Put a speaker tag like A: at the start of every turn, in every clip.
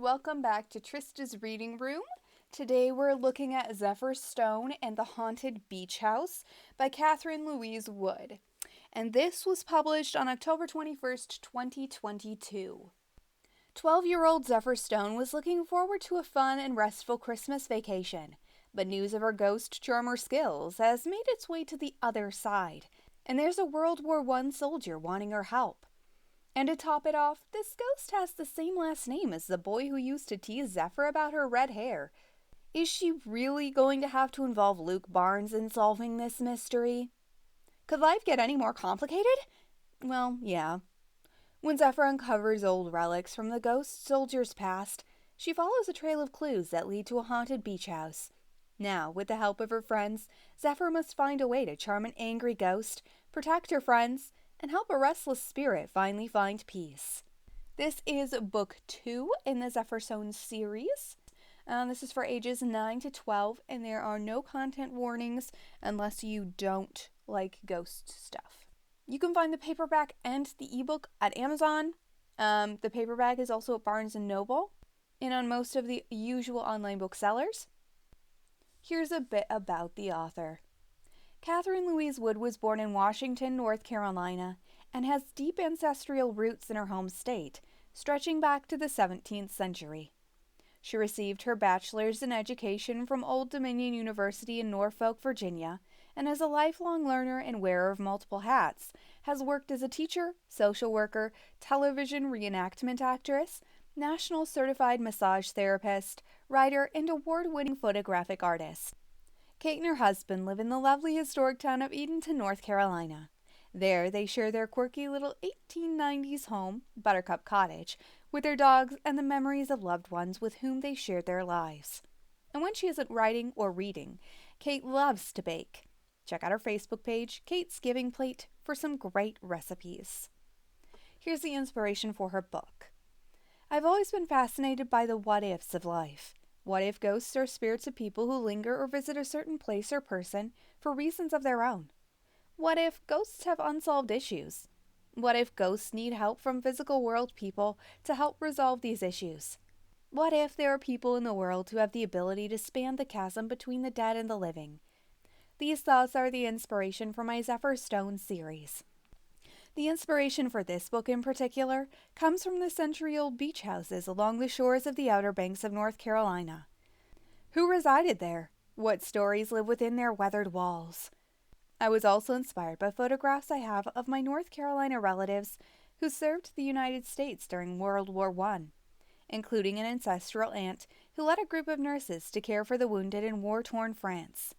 A: welcome back to Trista's Reading Room. Today we're looking at Zephyr Stone and the Haunted Beach House by Kathryn Louise Wood. And this was published on October 21st, 2022. 12-year-old Zephyr Stone was looking forward to a fun and restful Christmas vacation, but news of her ghost charmer skills has made its way to the other side, and there's a World War I soldier wanting her help. And to top it off, this ghost has the same last name as the boy who used to tease Zephyr about her red hair. Is she really going to have to involve Luke Barnes in solving this mystery? Could life get any more complicated? Well, yeah. When Zephyr uncovers old relics from the ghost soldier's past, she follows a trail of clues that lead to a haunted beach house. Now, with the help of her friends, Zephyr must find a way to charm an angry ghost, protect her friends, and help a restless spirit finally find peace. This is book 2 in the Zephyr Stone series. This is for ages 9 to 12, and there are no content warnings unless you don't like ghost stuff. You can find the paperback and the ebook at Amazon. The paperback is also at Barnes & Noble and on most of the usual online booksellers. Here's a bit about the author. Kathryn Louise Wood was born in Washington, North Carolina, and has deep ancestral roots in her home state, stretching back to the 17th century. She received her bachelor's in education from Old Dominion University in Norfolk, Virginia, and as a lifelong learner and wearer of multiple hats, has worked as a teacher, social worker, television reenactment actress, national certified massage therapist, writer, and award-winning photographic artist. Kate and her husband live in the lovely historic town of Edenton, North Carolina. There, they share their quirky little 1890s home, Buttercup Cottage, with their dogs and the memories of loved ones with whom they shared their lives. And when she isn't writing or reading, Kate loves to bake. Check out her Facebook page, Kate's Giving Plate, for some great recipes. Here's the inspiration for her book. I've always been fascinated by the what-ifs of life. What if ghosts are spirits of people who linger or visit a certain place or person for reasons of their own? What if ghosts have unsolved issues? What if ghosts need help from physical world people to help resolve these issues? What if there are people in the world who have the ability to span the chasm between the dead and the living? These thoughts are the inspiration for my Zephyr Stone series. The inspiration for this book in particular comes from the century-old beach houses along the shores of the Outer Banks of North Carolina. Who resided there? What stories live within their weathered walls? I was also inspired by photographs I have of my North Carolina relatives who served the United States during World War I, including an ancestral aunt who led a group of nurses to care for the wounded in war-torn France.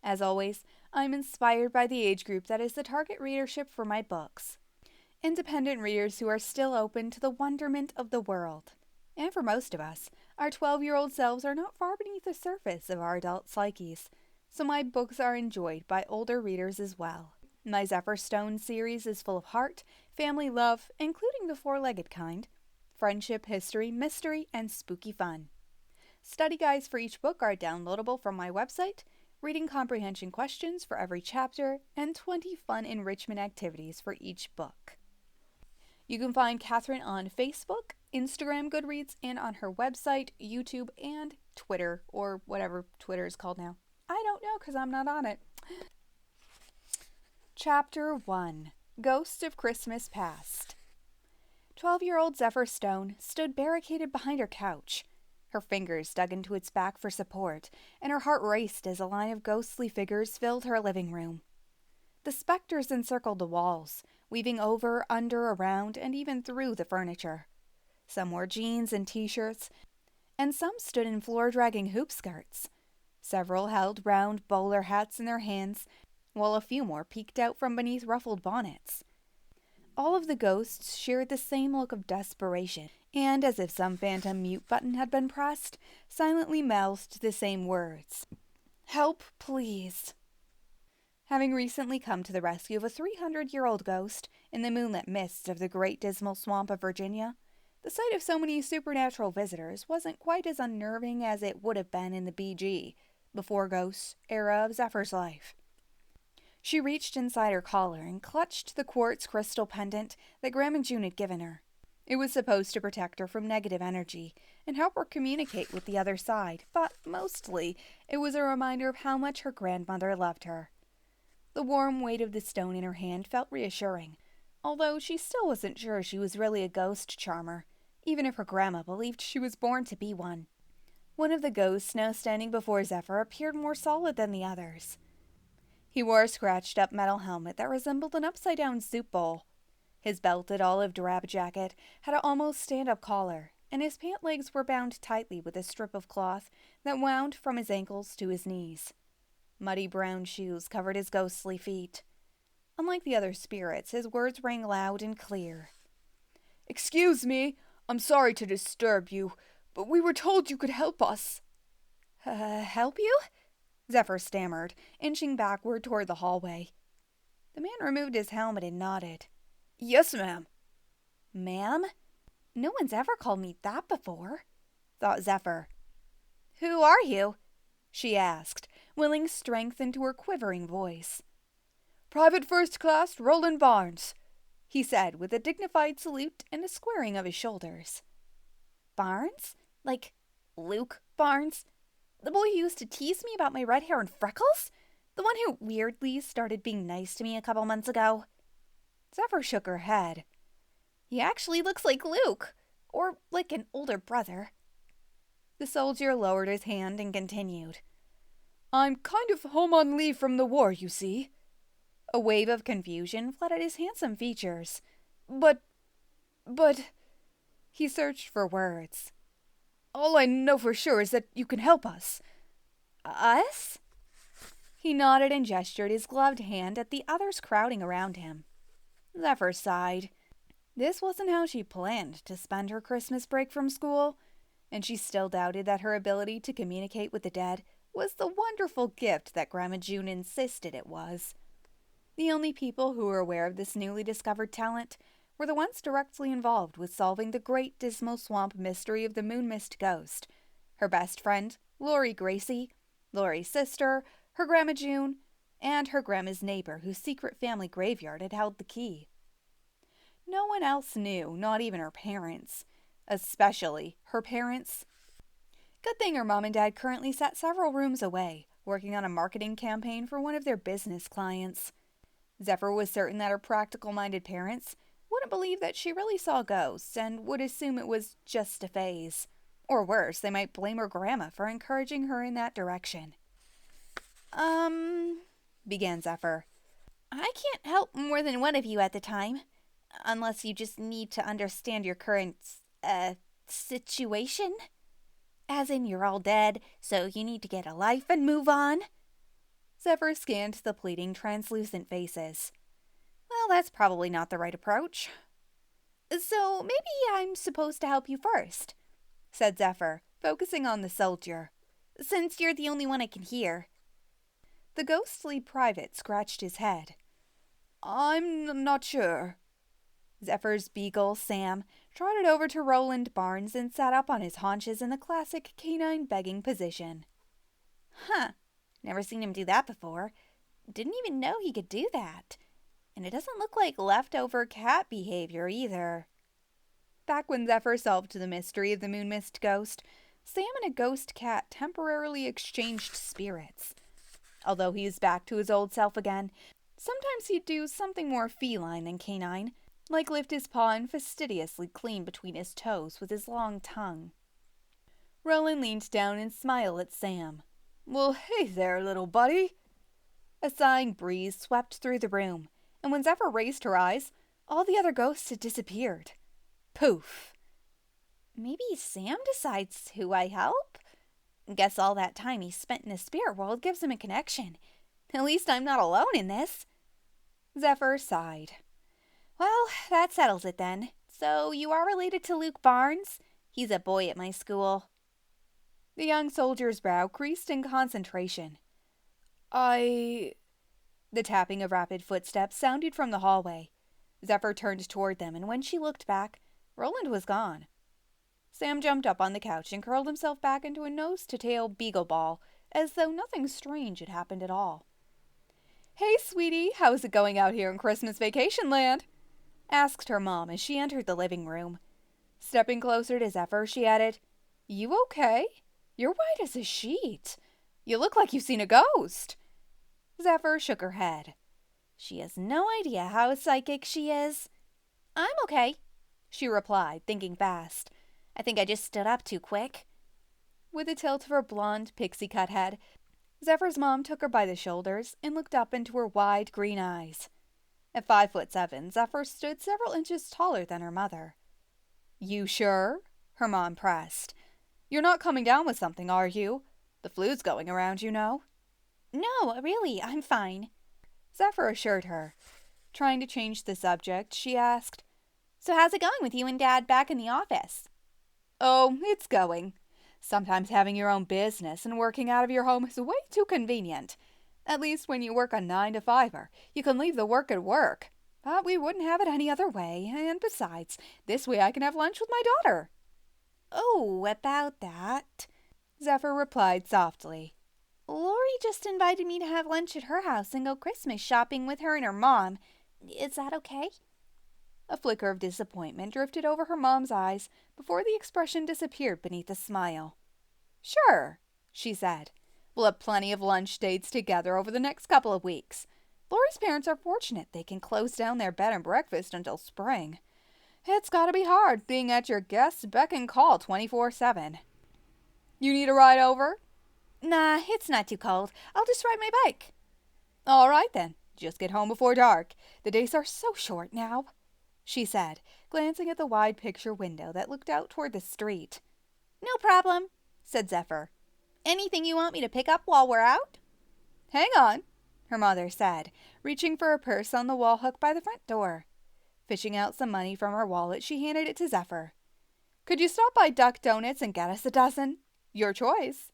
A: As always, I'm inspired by the age group that is the target readership for my books. Independent readers who are still open to the wonderment of the world. And for most of us, our 12-year-old selves are not far beneath the surface of our adult psyches, so my books are enjoyed by older readers as well. My Zephyr Stone series is full of heart, family love, including the four-legged kind, friendship, history, mystery, and spooky fun. Study guides for each book are downloadable from my website, reading comprehension questions for every chapter, and 20 fun enrichment activities for each book. You can find Kathryn on Facebook, Instagram, Goodreads, and on her website, YouTube, and Twitter, or whatever Twitter is called now. I don't know because I'm not on it. Chapter 1. Ghosts of Christmas Past. 12-year-old Zephyr Stone stood barricaded behind her couch. Her fingers dug into its back for support, and her heart raced as a line of ghostly figures filled her living room. The specters encircled the walls, weaving over, under, around, and even through the furniture. Some wore jeans and t-shirts, and some stood in floor-dragging hoop skirts. Several held round bowler hats in their hands, while a few more peeked out from beneath ruffled bonnets. All of the ghosts shared the same look of desperation, and as if some phantom mute button had been pressed, silently mouthed the same words. "Help, please." Having recently come to the rescue of a 300-year-old ghost in the moonlit mists of the Great Dismal Swamp of Virginia, the sight of so many supernatural visitors wasn't quite as unnerving as it would have been in the BG, before ghosts, era of Zephyr's life. She reached inside her collar and clutched the quartz crystal pendant that Graham and June had given her. It was supposed to protect her from negative energy and help her communicate with the other side, but mostly it was a reminder of how much her grandmother loved her. The warm weight of the stone in her hand felt reassuring, although she still wasn't sure she was really a ghost charmer, even if her grandma believed she was born to be one. One of the ghosts now standing before Zephyr appeared more solid than the others. He wore a scratched-up metal helmet that resembled an upside-down soup bowl. His belted olive drab jacket had an almost stand-up collar, and his pant legs were bound tightly with a strip of cloth that wound from his ankles to his knees. Muddy brown shoes covered his ghostly feet. Unlike the other spirits, his words rang loud and clear.
B: "Excuse me, I'm sorry to disturb you, but we were told you could help us."
A: Help you?" Zephyr stammered, inching backward toward the hallway. The man removed his helmet and nodded.
B: "Yes, ma'am."
A: "Ma'am? No one's ever called me that before," thought Zephyr. "Who are you?" she asked, willing strength into her quivering voice.
B: "Private First Class Roland Barnes,"
A: he said with a dignified salute and a squaring of his shoulders. "Barnes? Like Luke Barnes? The boy who used to tease me about my red hair and freckles? The one who weirdly started being nice to me a couple months ago?" Zephyr shook her head. "He actually looks like Luke, or like an older brother." The soldier lowered his hand and continued.
B: "I'm kind of home on leave from the war, you see."
A: A wave of confusion flooded his handsome features.
B: But...
A: He searched for words.
B: "All I know for sure is that you can help us."
A: "Us?" He nodded and gestured his gloved hand at the others crowding around him. Zephyr sighed. This wasn't how she planned to spend her Christmas break from school, and she still doubted that her ability to communicate with the dead was the wonderful gift that Grandma June insisted it was. The only people who were aware of this newly discovered talent were the ones directly involved with solving the great Dismal Swamp mystery of the Moon Mist ghost: her best friend, Lori Gracie, Lori's sister, her Grandma June, and her grandma's neighbor whose secret family graveyard had held the key. No one else knew, not even her parents. Especially her parents. Good thing her mom and dad currently sat several rooms away, working on a marketing campaign for one of their business clients. Zephyr was certain that her practical-minded parents wouldn't believe that she really saw ghosts and would assume it was just a phase. Or worse, they might blame her grandma for encouraging her in that direction. Began Zephyr. "I can't help more than one of you at the time. Unless you just need to understand your current, situation. As in you're all dead, so you need to get a life and move on." Zephyr scanned the pleading, translucent faces. "Well, that's probably not the right approach." "So maybe I'm supposed to help you first," said Zephyr, focusing on the soldier, "since you're the only one I can hear." The ghostly private scratched his head.
B: "I'm not sure."
A: Zephyr's beagle, Sam, trotted over to Roland Barnes and sat up on his haunches in the classic canine begging position. "Huh. Never seen him do that before. Didn't even know he could do that. And it doesn't look like leftover cat behavior either." Back when Zephyr solved the mystery of the Moon Mist ghost, Sam and a ghost cat temporarily exchanged spirits. Although he was back to his old self again, sometimes he'd do something more feline than canine, like lift his paw and fastidiously clean between his toes with his long tongue. Roland leaned down and smiled at Sam.
B: "Well, hey there, little buddy."
A: A sighing breeze swept through the room, and when Zephyr raised her eyes, all the other ghosts had disappeared. Poof! Maybe Sam decides who I help? Guess all that time he spent in the spirit world gives him a connection. At least I'm not alone in this. Zephyr sighed. "Well, that settles it then. So you are related to Luke Barnes? He's a boy at my school." The young soldier's brow creased in concentration.
B: The
A: tapping of rapid footsteps sounded from the hallway. Zephyr turned toward them, and when she looked back, Roland was gone. Sam jumped up on the couch and curled himself back into a nose-to-tail beagle ball, as though nothing strange had happened at all. "Hey, sweetie, how's it going out here in Christmas vacation land?" asked her mom as she entered the living room. Stepping closer to Zephyr, she added, "You okay? You're white as a sheet. You look like you've seen a ghost." Zephyr shook her head. She has no idea how psychic she is. "I'm okay," she replied, thinking fast. "I think I just stood up too quick." With a tilt of her blonde, pixie-cut head, Zephyr's mom took her by the shoulders and looked up into her wide green eyes. At 5'7", Zephyr stood several inches taller than her mother. "You sure?" her mom pressed. "You're not coming down with something, are you? The flu's going around, you know." "No, really, I'm fine," Zephyr assured her. Trying to change the subject, she asked, "So how's it going with you and Dad back in the office?" "Oh, it's going. Sometimes having your own business and working out of your home is way too convenient. At least when you work a 9-to-5er, you can leave the work at work. But we wouldn't have it any other way, and besides, this way I can have lunch with my daughter." "Oh, about that," Zephyr replied softly. "Lori just invited me to have lunch at her house and go Christmas shopping with her and her mom. Is that okay?" A flicker of disappointment drifted over her mom's eyes before the expression disappeared beneath a smile. "Sure," she said. "We'll have plenty of lunch dates together over the next couple of weeks. Lori's parents are fortunate they can close down their bed and breakfast until spring. It's gotta be hard being at your guest's beck and call 24/7. You need a ride over?" "Nah, it's not too cold. I'll just ride my bike." "All right then. Just get home before dark. The days are so short now," she said, glancing at the wide picture window that looked out toward the street. "No problem," said Zephyr. "Anything you want me to pick up while we're out?" "Hang on," her mother said, reaching for a purse on the wall hook by the front door. Fishing out some money from her wallet, she handed it to Zephyr. "Could you stop by Duck Donuts and get us a dozen? Your choice."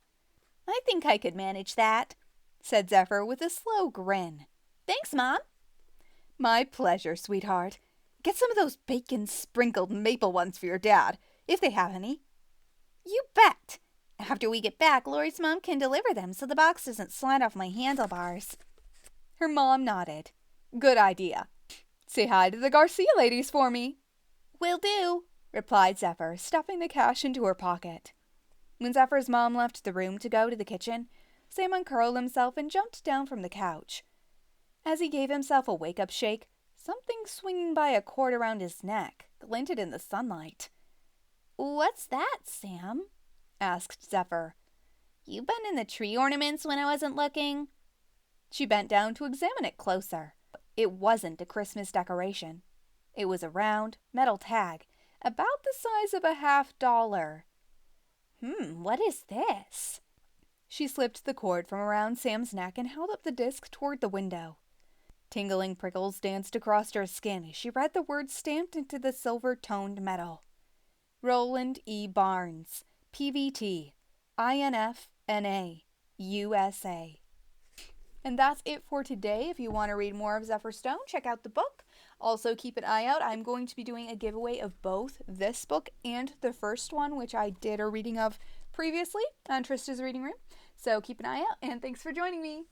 A: "I think I could manage that," said Zephyr with a slow grin. "Thanks, Mom." "My pleasure, sweetheart. Get some of those bacon-sprinkled maple ones for your dad, if they have any." "You bet. After we get back, Lori's mom can deliver them so the box doesn't slide off my handlebars." Her mom nodded. "Good idea. Say hi to the Garcia ladies for me." "Will do," replied Zephyr, stuffing the cash into her pocket. When Zephyr's mom left the room to go to the kitchen, Sam uncurled himself and jumped down from the couch. As he gave himself a wake-up shake, something swinging by a cord around his neck glinted in the sunlight. "What's that, Sam?" asked Zephyr. "You been in the tree ornaments when I wasn't looking?" She bent down to examine it closer. It wasn't a Christmas decoration. It was a round, metal tag, about the size of a $50. What is this?" She slipped the cord from around Sam's neck and held up the disc toward the window. Tingling prickles danced across her skin as she read the words stamped into the silver-toned metal. "Roland E. Barnes, PVT, INFNA, USA." And that's it for today. If you want to read more of Zephyr Stone, check out the book. Also, keep an eye out. I'm going to be doing a giveaway of both this book and the first one, which I did a reading of previously on Trista's Reading Room. So keep an eye out, and thanks for joining me.